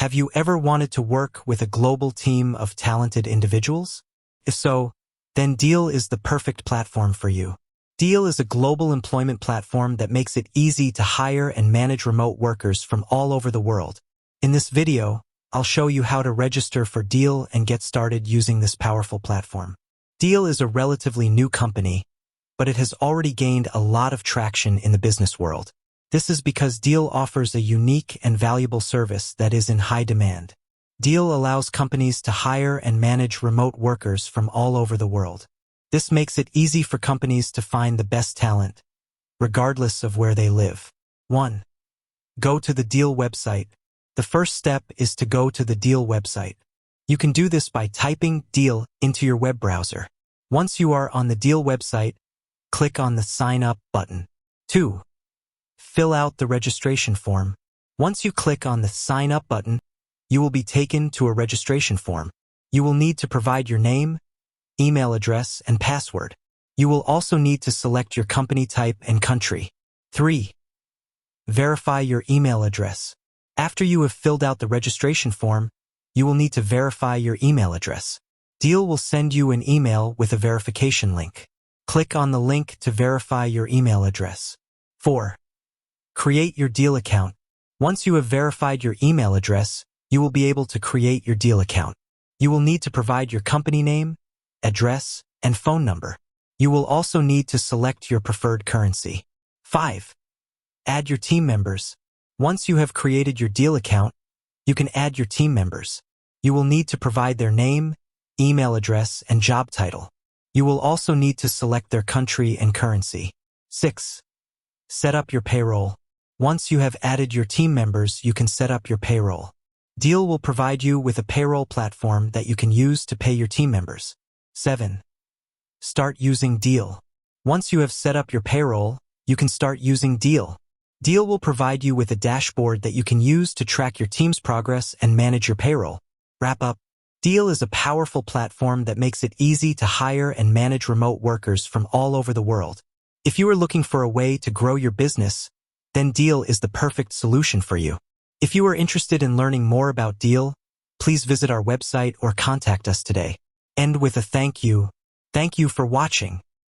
Have you ever wanted to work with a global team of talented individuals? If so, then Deel is the perfect platform for you. Deel is a global employment platform that makes it easy to hire and manage remote workers from all over the world. In this video, I'll show you how to register for Deel and get started using this powerful platform. Deel is a relatively new company, but it has already gained a lot of traction in the business world. This is because Deel offers a unique and valuable service that is in high demand. Deel allows companies to hire and manage remote workers from all over the world. This makes it easy for companies to find the best talent, regardless of where they live. 1. Go to the Deel website. The first step is to go to the Deel website. You can do this by typing Deel into your web browser. Once you are on the Deel website, click on the Sign Up button. 2. Fill out the registration form. Once you click on the Sign Up button, you will be taken to a registration form. You will need to provide your name, email address, and password. You will also need to select your company type and country. 3. Verify your email address. After you have filled out the registration form, you will need to verify your email address. Deel will send you an email with a verification link. Click on the link to verify your email address. 4. Create your Deel account. Once you have verified your email address, you will be able to create your Deel account. You will need to provide your company name, address, and phone number. You will also need to select your preferred currency. 5. Add your team members. Once you have created your Deel account, you can add your team members. You will need to provide their name, email address, and job title. You will also need to select their country and currency. 6. Set up your payroll. Once you have added your team members, you can set up your payroll. Deel will provide you with a payroll platform that you can use to pay your team members. 7. Start using Deel. Once you have set up your payroll, you can start using Deel. Deel will provide you with a dashboard that you can use to track your team's progress and manage your payroll. Wrap up. Deel is a powerful platform that makes it easy to hire and manage remote workers from all over the world. If you are looking for a way to grow your business, then Deel is the perfect solution for you. If you are interested in learning more about Deel, please visit our website or contact us today. End with a thank you. Thank you for watching.